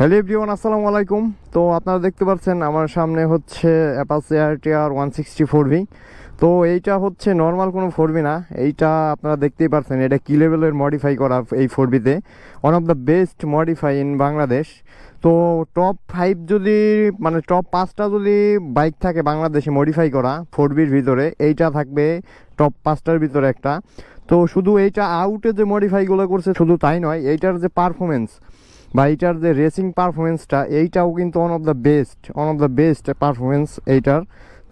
Hello everyone, আসসালামু আলাইকুম। তো আপনারা দেখতে পাচ্ছেন আমার সামনে হচ্ছে অ্যাপাচি RTR 164V। তো এইটা হচ্ছে নর্মাল কোনো 4V না, এইটা আপনারা দেখতেই পাচ্ছেন এটা কি লেভেলের মডিফাই করা এই 4Vতে, one of the best modify in Bangladesh. তো টপ 5 যদি মানে টপ 5টা যদি বাইক থাকে বাংলাদেশে মডিফাই করা 4Vর ভিতরে, এইটা থাকবে টপ 5টার ভিতরে একটা। তো শুধু এইটা আউটে যে মডিফাইগুলো করছে শুধু তাই নয়, এইটার যে পারফরমেন্স বা এইটার যে রেসিং পারফরমেন্সটা, এইটাও কিন্তু one of the best performance এইটার।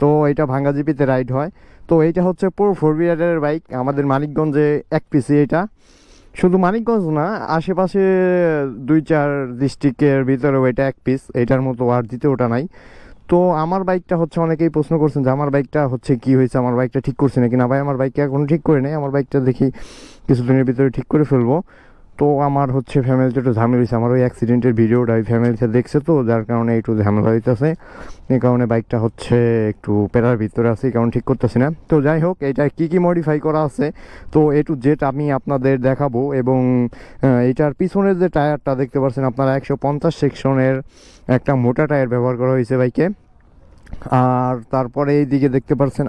তো এইটা ভাঙ্গা জিপিতে রাইড হয়। তো এইটা হচ্ছে পুরো 4V রাইডারের বাইক, আমাদের মানিকগঞ্জে এক পিসি। এইটা শুধু মানিকগঞ্জ না, আশেপাশে 2-4 ডিস্ট্রিক্টের ভিতরেও এটা এক পিস, এইটার মতো আর দ্বিতীয়টা নাই। তো আমার বাইকটা হচ্ছে অনেকেই প্রশ্ন করছেন যে আমার বাইকটা হচ্ছে কি হয়েছে, আমার বাইকটা ঠিক করছে নাকি। না ভাই, আমার বাইকটা এখনো ঠিক করে নেই, আমার বাইকটা দেখি কিছুদিনের ভিতরে ঠিক করে ফেলবো। তো আমার হচ্ছে ফ্যামিলিতে একটু ঝামেলা হয়েছে, আমার ওই অ্যাক্সিডেন্টের ভিডিওটা ওই ফ্যামিলিতে দেখছে, তো যার কারণে একটু ঝামেলা হইতেছে। এই কারণে বাইকটা হচ্ছে একটু পেরার ভিতরে আছে, এই কারণে ঠিক করতেছি না। তো যাই হোক, এটা কী কী মডিফাই করা আছে তো A to Z আমি আপনাদের দেখাবো। এবং এইটার পিছনের যে টায়ারটা দেখতে পাচ্ছেন আপনারা 150 সেকশনের একটা মোটা টায়ার ব্যবহার করা হয়েছে বাইকে। আর তারপরে এই দিকে দেখতে পাচ্ছেন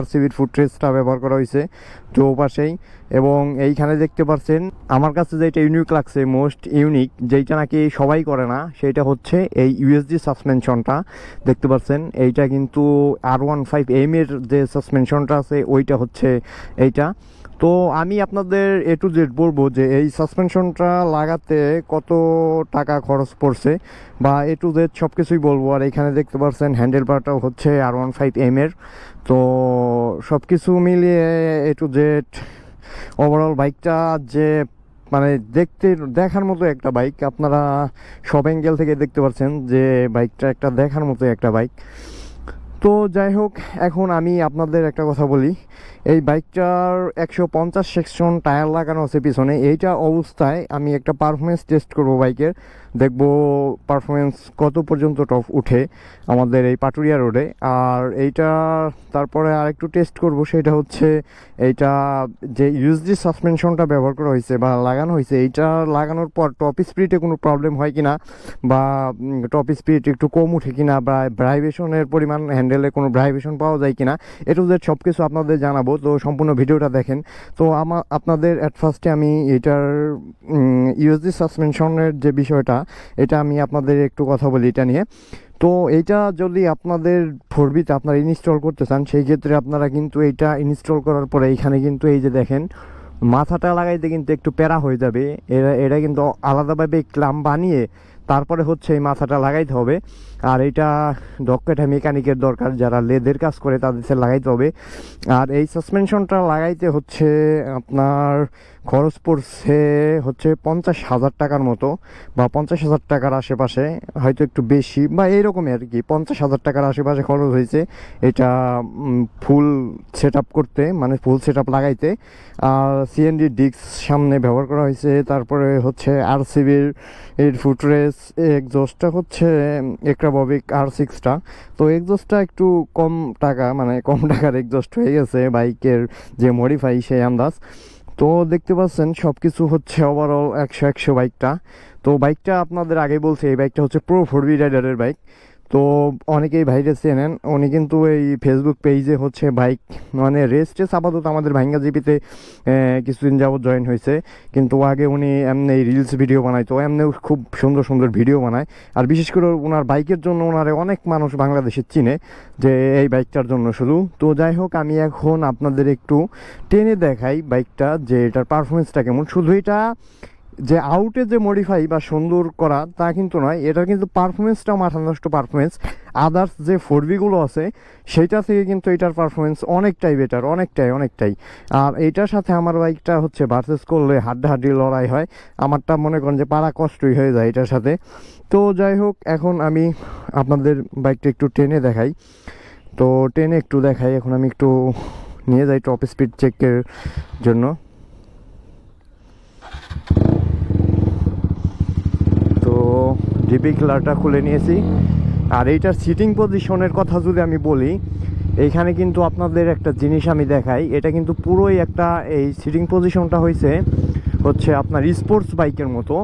RCBর ফুটরেস্টটা ব্যবহার করা হয়েছে চৌপাশেই। এবং এইখানে দেখতে পাচ্ছেন আমার কাছে যেটা ইউনিক লাগছে, মোস্ট ইউনিক, যেইটা নাকি সবাই করে না, সেইটা হচ্ছে এই USD সাসপেনশনটা দেখতে পাচ্ছেন। এইটা কিন্তু R15M এর যে সাসপেনশনটা আছে ওইটা হচ্ছে এইটা। তো আমি আপনাদের A to Z বলবো যে এই সাসপেনশনটা লাগাতে কত টাকা খরচ পড়ছে বা A to Z সব কিছুই বলবো। আর এখানে দেখতে পাচ্ছেন হ্যান্ডেল বারটাও হচ্ছে R15M এর। তো সব কিছু মিলিয়ে A to Z ওভারঅল বাইকটা যে মানে দেখার মতো একটা বাইক, আপনারা সব অ্যাঙ্গেল থেকে দেখতে পাচ্ছেন যে বাইকটা একটা দেখার মতো একটা বাইক। তো যাই হোক, এখন আমি আপনাদের একটা কথা বলি, এই বাইকটার 150 সেকশন টায়ার লাগানো আছে পিছনে। এইটা অবস্থায় আমি একটা পারফরমেন্স টেস্ট করব বাইকের, দেখব পারফরমেন্স কত পর্যন্ত টপ উঠে আমাদের এই পাটুরিয়া রোডে। আর এইটা তারপরে আরেকটু টেস্ট করব, সেটা হচ্ছে এইটা যে USD সাসপেনশনটা ব্যবহার করা হয়েছে বা লাগানো হয়েছে, এইটা লাগানোর পর টপ স্পিডে কোনো প্রবলেম হয় কিনা বা টপ স্পিড একটু কম উঠে কিনা বা ভাইব্রেশনের পরিমাণ হ্যান্ডেলে কোনো ভাইব্রেশন পাওয়া যায় কিনা, A to Z সব কিছু আপনাদের জানাবো। তো সম্পূর্ণ ভিডিওটা দেখেন। তো আপনাদের অ্যাট ফার্স্টে আমি এটার USD সাসপেনশনের যে বিষয়টা, এটা আমি আপনাদের একটু কথা বলি এটা নিয়ে। তো এইটা যদি আপনাদের 4Vতে আপনারা ইনস্টল করতে চান, সেই ক্ষেত্রে আপনারা কিন্তু এইটা ইনস্টল করার পরে এইখানে কিন্তু এই যে দেখেন মাথাটা লাগাইতে কিন্তু একটু প্যারা হয়ে যাবে। এটা কিন্তু আলাদাভাবে ক্লাম বানিয়ে তারপরে হচ্ছে এই মাথাটা লাগাইতে হবে। আর এটা দক্ষ একটা মেকানিকের দরকার, যারা লেদের কাজ করে তাদের লাগাইতে হবে। আর এই সাসপেনশনটা লাগাইতে হচ্ছে আপনার খরচ পড়ছে হচ্ছে 50,000 টাকার মতো বা 50,000 টাকার আশেপাশে, হয়তো একটু বেশি বা এইরকমই আর কি। 50,000 টাকার আশেপাশে খরচ হয়েছে এটা ফুল সেট আপ করতে, মানে ফুল সেট আপ লাগাইতে। আর CND ডিস্ক সামনে ব্যবহার করা হয়েছে। তারপরে হচ্ছে RCBর এর ফুটরেস, এক্সজস্টটা হচ্ছে এক্রাববিক R6টা। তো এক্সজস্টটা একটু কম টাকা, মানে কম টাকার এক্সজস্ট হয়ে গেছে বাইকের যে মডিফাই সেই আন্দাজ। তো দেখতে পাচ্ছেন সব কিছু হচ্ছে ওভারঅল 100 বাইকটা। তো বাইকটা আপনাদের আগে বলছে এই বাইকটা হচ্ছে প্রো 4V রাইডারের বাইক। তো অনেকেই ভাইরে চেনেন, উনি কিন্তু এই ফেসবুক পেজে হচ্ছে বাইক মানে রেস্টে আপাতত আমাদের ভাঙ্গা জিপিতে কিছুদিন যাবত জয়েন হয়েছে। কিন্তু আগে উনি এমনি রিলস ভিডিও বানাইতো, এমনিও খুব সুন্দর সুন্দর ভিডিও বানায়। আর বিশেষ করে ওনার বাইকের জন্য ওনারে অনেক মানুষ বাংলাদেশে চিনে, যে এই বাইকটার জন্য শুধু। তো যাই হোক, আমি এখন আপনাদের একটু টেনে দেখাই বাইকটা যে এটার পারফরমেন্সটা কেমন। শুধু এটা যে আউটে যে মডিফাই বা সুন্দর করা তা কিন্তু নয়, এটার কিন্তু পারফরমেন্সটাও মাথা নষ্ট পারফরমেন্স। আদার্স যে 4Vগুলো আছে সেইটা থেকে কিন্তু এটার পারফরমেন্স অনেকটাই বেটার, অনেকটাই। আর এইটার সাথে আমার বাইকটা হচ্ছে ভার্সেস করলে হাড্ডাহাড্ডি লড়াই হয়, আমারটা মনে করেন যে পাড়া কষ্টই হয়ে যায় এটার সাথে। তো যাই হোক, এখন আমি আপনাদের বাইকটা একটু টেনে দেখাই। তো টেনে একটু দেখাই, এখন আমি একটু নিয়ে যাই টপ স্পিড চেকের জন্য। তো ডিপি ক্লারটা খুলে নিয়েছি। আর এইটার সিটিং পজিশনের কথা যদি আমি বলি, এইখানে কিন্তু আপনাদের একটা জিনিস আমি দেখাই, এটা কিন্তু পুরোই একটা এই সিটিং পজিশনটা হচ্ছে আপনার স্পোর্টস বাইকের মতো।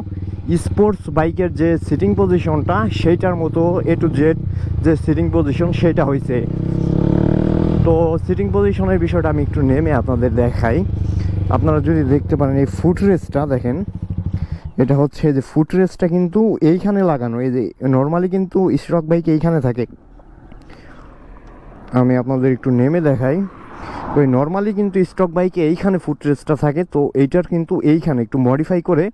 স্পোর্টস বাইকের যে সিটিং পজিশনটা সেইটার মতো এ টু জেড যে সিটিং পজিশন সেটা হয়েছে। তো সিটিং পজিশনের বিষয়টা আমি একটু নেমে আপনাদের দেখাই। আপনারা যদি দেখতে পারেন এই ফুটরেস্টটা দেখেন, এটা হচ্ছে যে ফুটরেস্টটা কিন্তু এইখানে লাগানো। এই যে নর্মালি কিন্তু স্টক বাইক এইখানে থাকে, আমি আপনাদের একটু নেমে দেখাই। ওই নর্মালি কিন্তু স্টক বাইকে এইখানে ফুটরেস্টটা থাকে, তো এইটার কিন্তু এইখানে একটু মডিফাই করে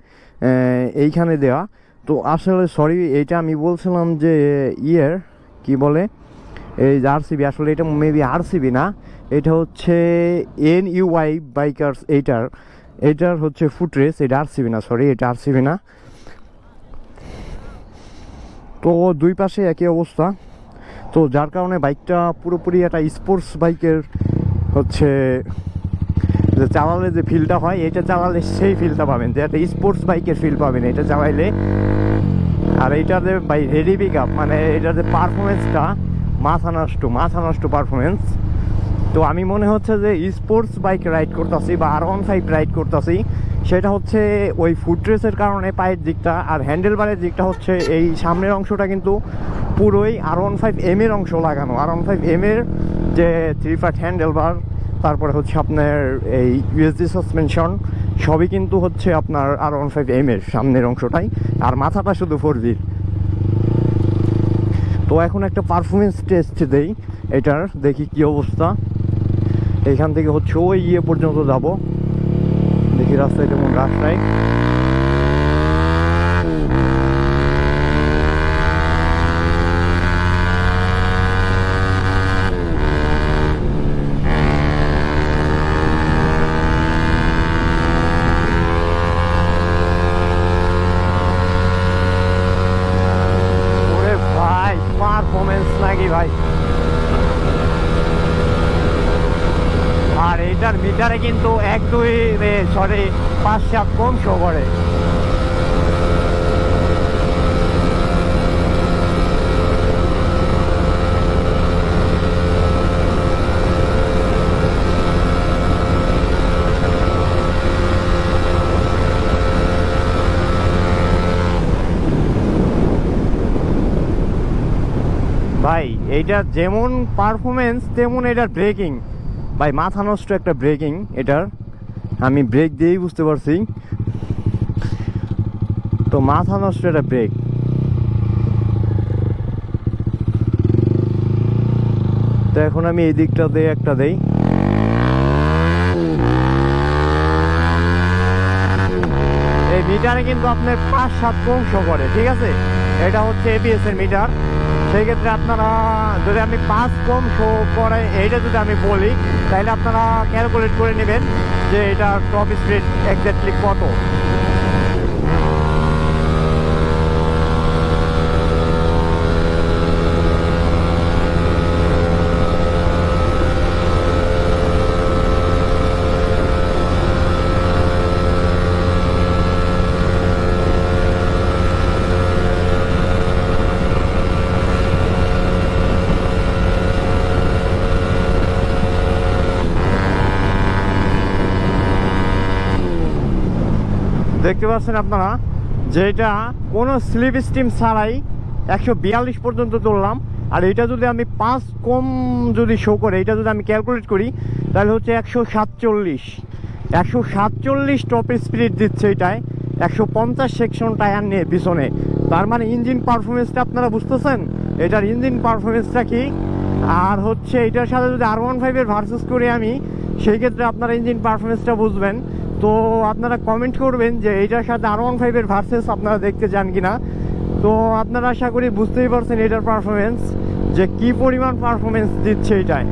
এইখানে দেওয়া। তো আসলে সরি, এইটা আমি বলছিলাম যে কি বলে এই আরসিবি, আসলে এটা মেবি আরসিবি না, এটা হচ্ছে NUI বাইকার্স। এইটার হচ্ছে ফুটরেস, এটা আরসিবি না, সরি এটা আরসিবি না। তো দুই পাশে একই অবস্থা, তো যার কারণে বাইকটা পুরোপুরি একটা স্পোর্টস বাইকের হচ্ছে যে চালালে যে ফিলটা হয়, এটা চালালে সেই ফিলটা পাবেন, যে একটা স্পোর্টস বাইকের ফিল পাবেন এটা চালাইলে। আর এইটার যে হেডি পিক আপ, মানে এটার যে পারফরমেন্সটা মাথা নষ্ট পারফরমেন্স। তো আমি মনে হচ্ছে যে স্পোর্টস বাইক রাইড করতেছি বা R15 রাইড করতেছি, সেটা হচ্ছে ওই ফুটরেসের কারণে পায়ের দিকটা, আর হ্যান্ডেল বারের দিকটা হচ্ছে এই সামনের অংশটা কিন্তু পুরোই R15M এর অংশ লাগানো। R15M এর যে 3 পার্ট হ্যান্ডেল বার, তারপরে হচ্ছে আপনার এই USD সাসপেনশন সবই কিন্তু হচ্ছে আপনার R15M এর সামনের অংশটাই, আর মাথাটা শুধু 4V। তো এখন একটা পারফরমেন্স টেস্ট দেই এটার, দেখি কি অবস্থা। এইখান থেকে হচ্ছে ওই পর্যন্ত যাব, দেখি রাস্তায় কেমন রাস্তায়। পারফরমেন্স নাকি ভাই, আর এইটার মিটারে কিন্তু 5-7 কম শো করে। ভাই এইটা যেমন পারফরমেন্স তেমন এটার ব্রেকিং, ভাই মাথা নষ্ট একটা ব্রেকিং এটার, আমি ব্রেক দিয়েই বুঝতে পারছি। তো মাথা নষ্ট একটা ব্রেক। তো এখন আমি এই দিকটাতে একটা দেই, এই মিটারে কিন্তু আপনার 5-7 কম শো করে, ঠিক আছে। এটা হচ্ছে ABS এর মিটার, সেই ক্ষেত্রে আপনারা যদি আমি 5 কম শো করে এইটা যদি আমি বলি, তাহলে আপনারা ক্যালকুলেট করে নেবেন যে এটা টপ স্পিড এক্স্যাক্টলি কত। দেখতে পাচ্ছেন আপনারা যে এটা কোনো স্লিপ স্টিম ছাড়াই 142 পর্যন্ত তুললাম। আর এটা যদি আমি 5 কম যদি শো করে, এটা যদি আমি ক্যালকুলেট করি, তাহলে হচ্ছে 147 টপ স্পিড দিচ্ছে এটায়, 150 সেকশন টায়ার নিয়ে পিছনে। তার মানে ইঞ্জিন পারফরমেন্সটা আপনারা বুঝতেছেন, এটার ইঞ্জিন পারফরমেন্সটা কি। আর হচ্ছে এটার সাথে যদি R15 এর ভার্সেস করি আমি, সেই ক্ষেত্রে আপনারা ইঞ্জিন পারফরমেন্সটা বুঝবেন। তো আপনারা কমেন্ট করবেন যে এইটার সাথে R15 এর ভার্সেস আপনারা দেখতে চান কিনা। তো আপনারা আশা করি বুঝতেই পারছেন এটার পারফরমেন্স যে কি পরিমাণ পারফরমেন্স দিচ্ছে এটায়।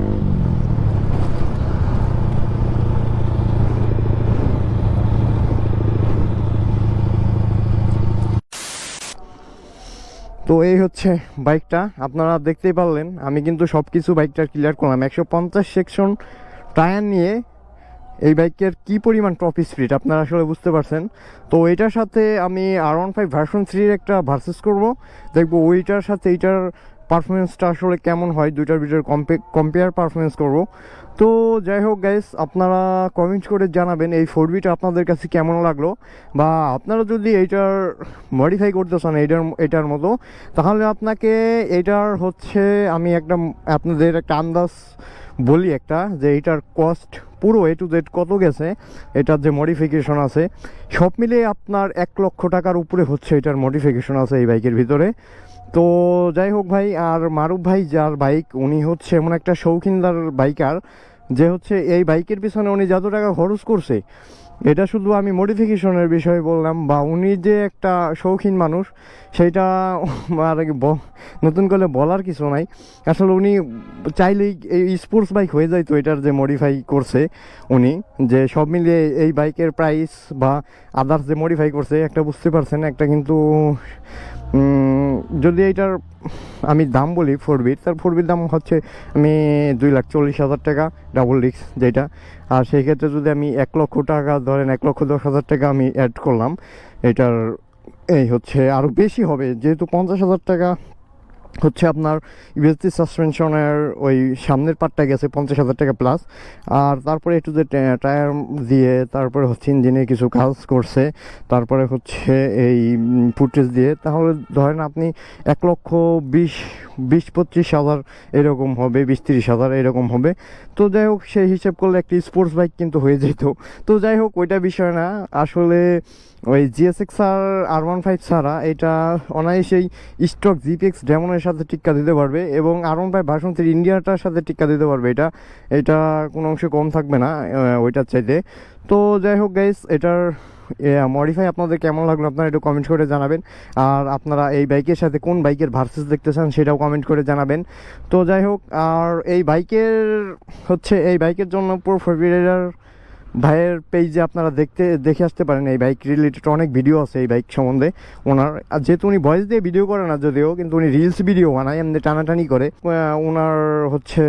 তো এই হচ্ছে বাইকটা, আপনারা দেখতেই পারলেন আমি কিন্তু সব কিছু বাইকটা ক্লিয়ার করলাম। 150 সেকশন টায়ার নিয়ে এই বাইকের কি পরিমাণ টপ স্পিড আপনারা আসলে বুঝতে পারছেন। তো এইটার সাথে আমি R15 ভার্সন 3 একটা ভার্সেস করব, দেখবো ওইটার সাথে এইটার পারফরমেন্সটা আসলে কেমন হয়, দুইটার ভিতরে কম্পেয়ার পারফরমেন্স করব। তো যাই হোক গাইস, আপনারা কমেন্ট করে জানাবেন এই 4Bটা আপনাদের কাছে কেমন লাগলো, বা আপনারা যদি এইটার মডিফাই করতে চান এটার মতো, তাহলে আপনাকে এটার হচ্ছে আমি আপনাদের একটা আন্দাজ বলি একটা, যে এটার কস্ট পুরো A to Z কত গেছে, এটার যে মডিফিকেশন আছে সব মিলিয়ে আপনার 1 লক্ষ টাকার উপরে হচ্ছে এটার মডিফিকেশন আছে এই বাইকের ভিতরে। তো যাই হোক ভাই, আর মারুফ ভাই যার বাইক, উনি হচ্ছে এমন একটা শৌখিনদার বাইকার যে হচ্ছে এই বাইকের পিছনে উনি যত টাকা খরচ করছে, এটা শুধু আমি মডিফিকেশনের বিষয়ে বললাম, বা উনি যে একটা শৌখিন মানুষ সেইটা আর নতুন করে বলার কিছু নাই। আসলে উনি চাইলেই এই স্পোর্টস বাইক হয়ে যায়, তো এটার যে মডিফাই করছে উনি, যে সব মিলিয়ে এই বাইকের প্রাইস বা আদার্স যে মডিফাই করছে, একটা বুঝতে পারছেন, একটা কিন্তু যদি এইটার আমি দাম বলি 4Bর, তার 4Bর দাম হচ্ছে আমি 2,40,000 টাকা ডাবল ডিস্ক যেটা। আর সেই ক্ষেত্রে যদি আমি 1 লক্ষ টাকা ধরেন, 1,10,000 টাকা আমি অ্যাড করলাম এটার, এই হচ্ছে আরও বেশি হবে, যেহেতু 50,000 টাকা হচ্ছে আপনার ইউএসডি সাসপেনশনের ওই সামনের পার্টটা গেছে 50,000 টাকা প্লাস। আর তারপরে একটু যে টায়ার দিয়ে, তারপরে হচ্ছে ইঞ্জিনে কিছু কাজ করছে, তারপরে হচ্ছে এই ফুটেজ দিয়ে, তাহলে ধরেন আপনি 1,20,25,000 এরকম হবে, 20-30,000 এরকম হবে। তো যাই হোক, সেই হিসেব করলে একটি স্পোর্টস বাইক কিন্তু হয়ে যেত। তো যাই হোক, ওইটা বিষয় না, আসলে ওই GSX আর R15 ছাড়া এটা অনায়াসেই স্টক GPX ডেমনের সাথে টিক্কা দিতে পারবে, এবং R15 ভার্সন 3 ইন্ডিয়াটার সাথে টিক্কা দিতে পারবে। এটা কোনো অংশে কম থাকবে না ওইটার চাইতে। তো যাই হোক গাইস, এটার মডিফাই আপনাদের কেমন লাগলো আপনারা একটু কমেন্ট করে জানাবেন। আর আপনারা এই বাইকের সাথে কোন বাইকের ভার্সেস দেখতে চান সেটাও কমেন্ট করে জানাবেন। তো যাই হোক, আর এই বাইকের জন্য পুরো ফেব্রুয়ারির ভাইয়ের পেজে আপনারা দেখে আসতে পারেন। এই বাইক রিলেটেড অনেক ভিডিও আছে এই বাইক সম্বন্ধে ওনার, আর যেহেতু উনি ভয়েস দিয়ে ভিডিও করে না যদিও, কিন্তু উনি রিলস ভিডিও বানায়, এমনি টানাটানি করে। ওনার হচ্ছে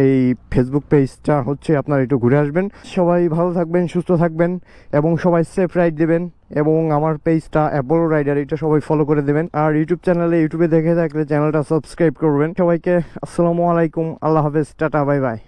এই ফেসবুক পেজটা হচ্ছে আপনারা একটু ঘুরে আসবেন। সবাই ভালো থাকবেন, সুস্থ থাকবেন, এবং সবাই সেফ রাইড দেবেন। এবং আমার পেজটা অ্যাপোলো রাইডার, এটা সবাই ফলো করে দেবেন। আর ইউটিউবে দেখে থাকলে চ্যানেলটা সাবস্ক্রাইব করবেন। সবাইকে আসসালামু আলাইকুম, আল্লাহ হাফেজ, টাটা, বাই বাই।